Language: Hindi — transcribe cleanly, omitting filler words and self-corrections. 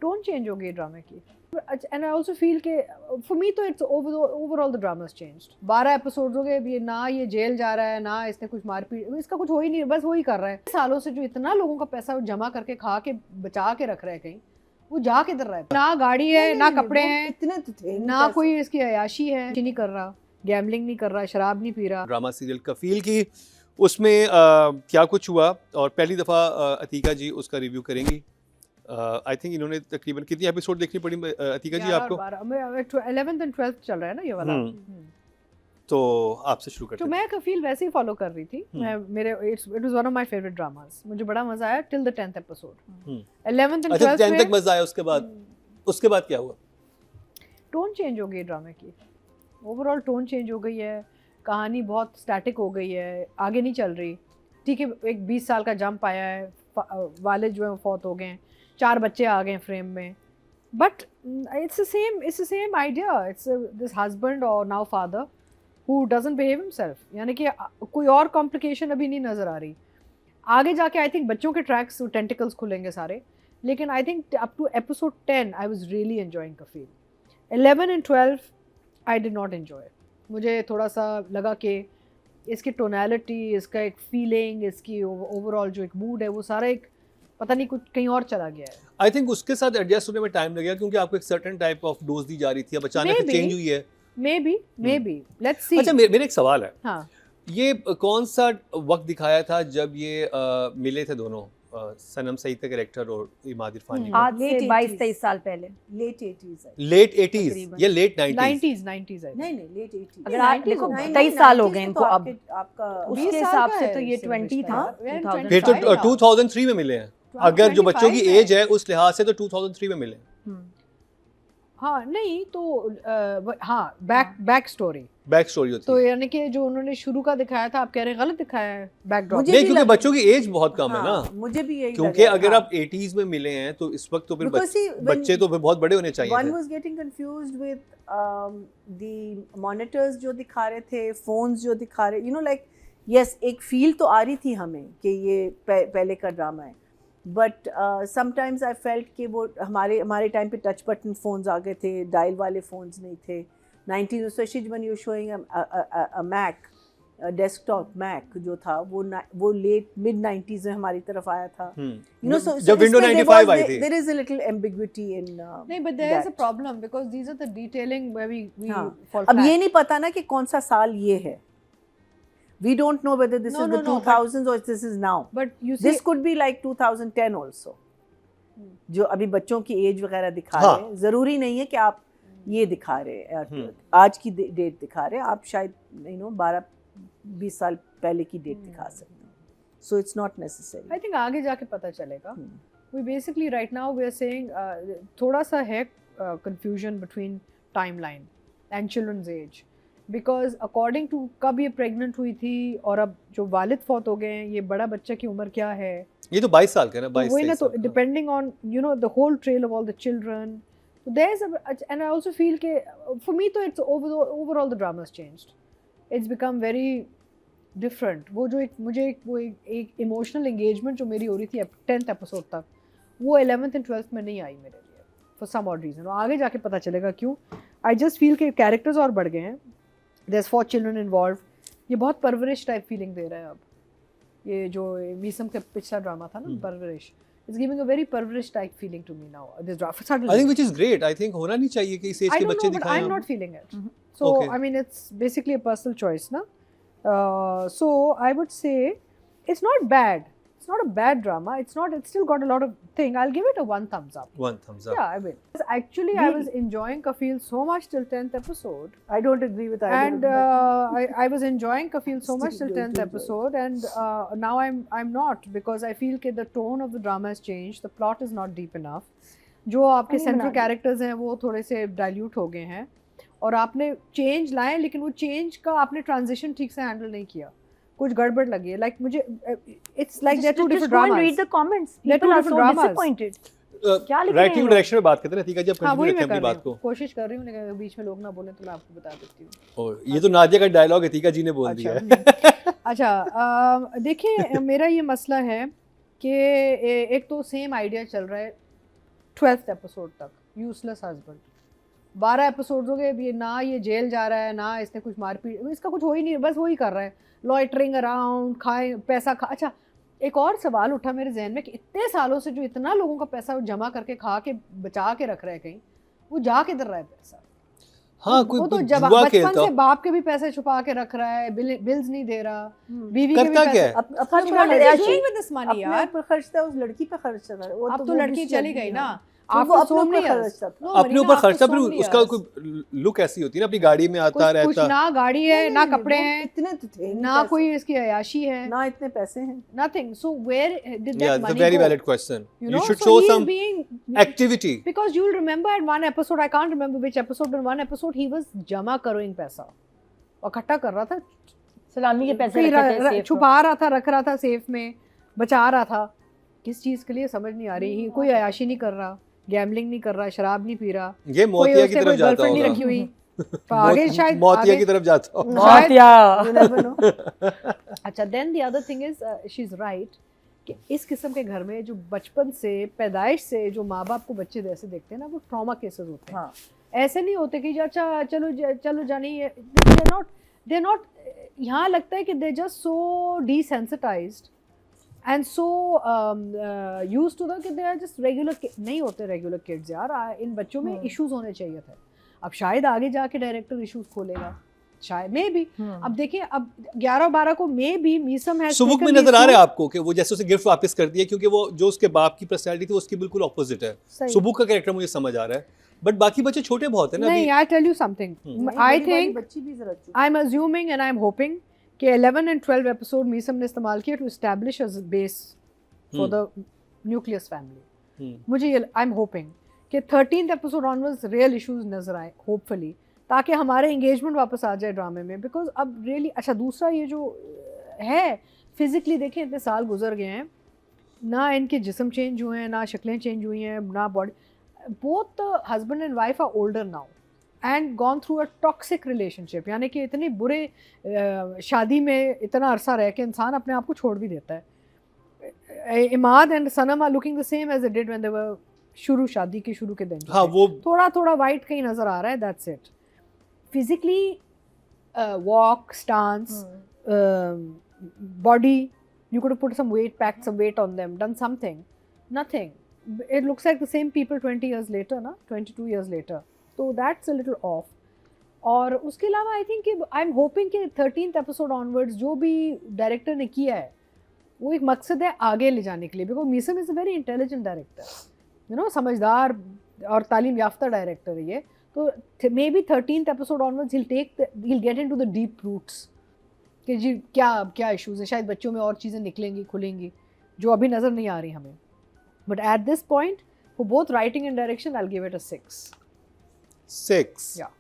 टोन चेंज हो गई ड्रामे की। एंड आई आल्सो फील के फॉर मी तो it's overall the drama changed. 12 episodes हो गए, ये ना ये जेल जा रहा है, ना इसने कुछ मारपीट, इसका कुछ हो ही नहीं, बस वही कर रहा है। सालों से जो इतना लोगों का पैसा जमा करके खा के बचा के रख रहा है कहीं, वो जा किधर रहा है? ना गाड़ी है, ना कपड़े हैं, इतने तो थे ना कोई इसकी अयाशी है, नहीं कर रहा, गैम्बलिंग नहीं कर रहा, शराब नहीं पी रहा। ड्रामा सीरियल कफील की उसमें क्या कुछ हुआ और पहली दफ़ा अतीका जी उसका रिव्यू करेंगी। आई थिंक इन्होंने तकरीबन कितनी एपिसोड देखनी पड़ी अतीका जी आपको? 11th and 12th चल रहा है ना ये वाला। तो आपसे शुरू करते तो मैं कफील वैसे ही फॉलो कर रही थी। मैं मेरे it was one of my favourite dramas. मुझे बड़ा मजा आया till the 10th episode. 11th and 12th 10th तक मजा आया, उसके बाद क्या हुआ? टोन चेंज हो गई ड्रामे की। ओवरऑल टोन चेंज हो गई है, कहानी बहुत स्टैटिक हो गई है, आगे नहीं चल रही। ठीक है, एक 20 साल का जंप आया है, वालिद जो है फौत हो गए हैं, 4 बच्चे आ गए फ्रेम में, but it's the same idea. It's this husband or now father who doesn't behave himself. यानी कि कोई और कॉम्प्लिकेशन अभी नहीं नज़र आ रही। आगे जाके आई थिंक बच्चों के ट्रैक्स टेंटिकल्स खुलेंगे सारे, लेकिन I think up to episode 10 I was really enjoying Kafeel. 11 and 12 I did not enjoy. मुझे थोड़ा सा लगा कि इसकी टोनैलिटी, इसका एक फीलिंग, इसकी ओवरऑल जो एक मूड है, वो सारा एक पता नहीं कुछ कहीं और चला गया है। आई थिंक उसके साथ एडजस्ट होने में टाइम लगेगा क्योंकि आपको एक सर्टेन टाइप ऑफ डोज दी जा रही थी, अब अचानक चेंज हुई है। May be let's see. अच्छा, मेरा एक सवाल है। हाँ, ये कौन सा वक्त दिखाया था जब ये मिले थे दोनों, सनम सईद का कैरेक्टर और इमाद इरफान जी? आज से 22-23 साल पहले, लेट 80s है। लेट 80s या लेट 90s? 90s है। नहीं लेट 80s। अगर आप देखो 90s 23 साल हो गए तो इनको अब, आपका उसके 20 हिसाब साल से का तो है ये इससे 20 रिश्ता। था। We're in 2000 फिर तो 25 now। 2003 में मिले हैं। अगर जो बच्चों की 25 एज है उस लिहाज से तो 2003 में मिले हैं। हाँ नहीं तो हाँ, बैक स्टोरी होती तो है। यानी कि जो उन्होंने शुरू का दिखाया था, आप कह रहे हैं गलत दिखाया है बैकड्रॉप। मुझे नहीं, भी क्योंकि लगा- बच्चों की एज बहुत कम है ना। मुझे भी यही क्योंकि लगा, अगर हाँ। आप 80s में मिले हैं तो इस वक्त तो फिर Because see, when बच्चे तो फिर बहुत बड़े होने चाहिए One थे। was getting confused with the monitors जो दिखा रहे थे, phones जो दिखा रहे, like yes, एक feel तो आ रही थी हमें कि ये पहले का ड्रामा है, but sometimes I felt कि वो हमारे टाइम पे टच बटन phones आ गए थे, डायल वाले phones नहीं थे। 90s especially when you're showing a Mac, desktop Mac जो था वो लेट मिड 90s में हमारी तरफ आया था। So जब Windows 95 आई थी। there is a little ambiguity in नहीं, but there is a problem because these are the detailing where we fall अब flat. ये नहीं पता ना कि कौन सा साल ये है। We don't know whether this is the 2000s or this is now. But you see, This could be like 2010 also. जो अभी बच्चों की एज वगैरह दिखा हाँ। रहे हैं, ज़रूरी नहीं है कि आप ये दिखा रहे हैं, आज की डेट दिखा रहे हैं, आप शायद 12-20 साल पहले की डेट दिखा सकते हैं। So it's not necessary. I think आगे जाके पता चलेगा। We basically right now we are saying थोड़ा सा है confusion between timeline and children's age because according to कब ये pregnant हुई थी और अब जो वालिद फौत हो गए हैं, ये बड़ा बच्चा की उम्र क्या है? ये तो 22 साल का है ना, 22 वही ना, तो साल का। depending on the whole trail of all the children, so there's and I also feel के for me तो it's overall the drama's changed. It's become very different. वो जो एक emotional engagement जो मेरी हो रही थी 10th episode तक, वो 11th and 12th में नहीं आई मेरे लिए for some odd reason. और आगे जाके पता चलेगा क्यों। I just feel के characters और बढ़ गए हैं। There's 4 children involved. ये बहुत परवरिश टाइप फीलिंग दे रहा है अब। ये जो मीसम का पिछला ड्रामा था ना, परवरिश, it's giving a very परवरिश type feeling to me now. This drama suddenly. I think which is great. I think होना नहीं चाहिए कि इस एज I के don't बच्चे know, but दिखाएं। I'm not feeling it. So Okay. I mean, it's basically a personal choice, na? So I would say it's not bad. It's not a bad drama. It's still got a lot of thing. I'll give it a 1 thumbs up. 1 thumbs up. Yeah, I will. Actually, I was enjoying Kafil so much till 10th episode. I don't agree with either And of them. I was enjoying Kafil so much till Still 10th don't episode, and now I'm not, because I feel that the tone of the drama has changed. The plot is not deep enough. जो आपके central characters हैं वो थोड़े से dilute हो गए हैं और आपने change लाए, लेकिन वो change का आपने transition ठीक से handle नहीं किया, कुछ गड़बड़ लगी है। Like मुझे it's like they're two different Just go and dramas. read the comments. They're two People are different so dramas. disappointed. क्या लिख रहे हैं राइटिंग लोग? डायरेक्शन में बात करते हैं ना, ठीक है जी, आप हाँ, वही कंटिन्यू मैं रखें अपनी कर रही बात हूँ, को। कोशिश कर रही हूँ, लेकिन बीच में लोग ना बोलें तो मैं आपको बता देती हूँ। और ये तो नादिया का डायलॉग है, ठीक है जी ने बोल दिया है। अच्छा, देखिए मेरा ये मसला है कि एक तो सेम आइडिया चल रहा है 12th एपिसोड तक यूजलेस हस्बैंड। 12 एपिसोड हो गए, अब ये ना ये जेल जा रहा है, ना इसने कुछ मारपीट, इसका कुछ हो ही नहीं, बस वही कर रहा है, लॉइटरिंग अराउंड, खाए पैसा खा। अच्छा, एक और सवाल उठा मेरे जहन में कि इतने सालों से जो इतना लोगों का पैसा जमा करके खा के बचा के रख रहा है कहीं, वो जा किधर रहा है पैसा? हाँ, वो तो कोई जब जुआ बचपन खेलता से हो। बाप के भी पैसे छुपा के रख रहा है, बिल्स नहीं दे रहा, बीवी के भी करता क्या पैसे। है? अपने What is he अयाशी doing with this money, अपने यार? ऊपर खर्चता है, उस लड़की पे खर्चता है। वो अब तो वो लड़की भी चली चली गई है। ना, तो वो after अपने so ऊपर many years. खर्चता था। No, अपने Marina, ऊपर after खर्चा, so फिर many उसका years. कोई लुक ऐसी होती है ना, अपनी गाड़ी में आता कुछ रहता। ना गाड़ी है, नहीं, ना नहीं, कपड़े वो हैं, इतने तो थे नहीं ना पैसे, कोई इसकी अयाशी है, ना इतने पैसे हैं। nothing. So where did that Yeah, it's a money very go? valid question. You You know, should so show he is some being activity. because you'll remember at one episode, I can't remember which episode, but one episode he was जमा करोइंग पैसा, इकट्ठा कर रहा था, सलामी के पैसे फिर रखे थे safe छुपा रहा था, रख रहा था सेफ में, बचा रहा था। किस चीज़ के लिए समझ नहीं आ रही। कोई अयाशी नहीं कर रहा, गैम्बलिंग नहीं कर रहा, शराब नहीं पी रहा, ये कोई मोतिया की उसने तरफ कोई जाता गर्लफ्रेंड नहीं होगा। रखी हुई, तो आगे शायद मोतिया आगे की तरफ जाता होगा। को। बहुत या You never know. अच्छा, then the other thing is she is right कि इस किस्म के घर में जो बचपन से पैदाइश से जो माँ बाप को बच्चे जैसे देखते हैं ना, वो ट्रॉमा केसेस होते हैं। हाँ। ऐसे नहीं होते कि अच्छा चलो जानी, दे नॉट, यहाँ लगता है कि they just so desensitized and so used to the कि दे आर जस्ट रेगुलर, नहीं होते रेगुलर किड्स यार। इन बच्चों में इश्यूज होने चाहिए थे। अब शायद आगे जाके डायरेक्टर इश्यूज खोलेगा, शायद मे बी। अब देखिए, अब 11-12 को मे बी मीसम है सुबुक में नजर आ रहा है आपको कि वो जैसे उसे गिफ्ट वापस कर दिया, क्योंकि वो जो उसके बाप की पर्सनैलिटी थी वो उसकी बिल्कुल ऑपोजिट है। सही। सुबुक का कैरेक्टर मुझे समझ आ रहा है, बट बाकी बच्चे छोटे बहुत है ना नहीं, अभी। I tell you something, I think, बच्ची भी जरा चुप। I am assuming and I am hoping कि 11 and 12 एपिसोड मीसम ने इस्तेमाल किया to establish a base for the nucleus family. मुझे ये, आई एम होपिंग कि 13th episode onwards real issues नजर आए, होपफुली, ताकि हमारे एंगेजमेंट वापस आ जाए ड्रामे में। बिकॉज अब रियली, अच्छा दूसरा ये जो है, फिजिकली देखें इतने साल गुजर गए हैं, ना इनके जिस्म चेंज हुए हैं, ना शक्लें चेंज हुई हैं, ना body, both husband and wife are older now and gone through a toxic relationship. यानी कि इतने बुरे शादी में इतना अरसा रह के इंसान अपने आप को छोड़ भी देता है। Imad and Sanam are looking the same as they did when they were शादी के शुरू के दिन। हाँ, वो थोड़ा थोड़ा वाइट कहीं नजर आ रहा है, that's it. Physically walk, stance, body, you could have put some weight, packed some weight on them, done something. Nothing. It looks like the same people 20 years later, na? 22 years later. So that's a little off. और उसके अलावा आई थिंक कि आई एम होपिंग कि 13th एपिसोड ऑनवर्ड्स जो भी डायरेक्टर ने किया है वो एक मकसद है आगे ले जाने के लिए। Because Meesam is a very intelligent director, you know, समझदार और तालीम याफ्ता डायरेक्टर है ये। तो may be 13th episode onwards he'll get into the deep roots कि जी क्या इश्यूज है, शायद बच्चों में और चीज़ें निकलेंगी, खुलेंगी जो अभी नज़र नहीं आ रही हमें। But at this point, for both writing and direction, I'll give it a 6. 6. Yeah.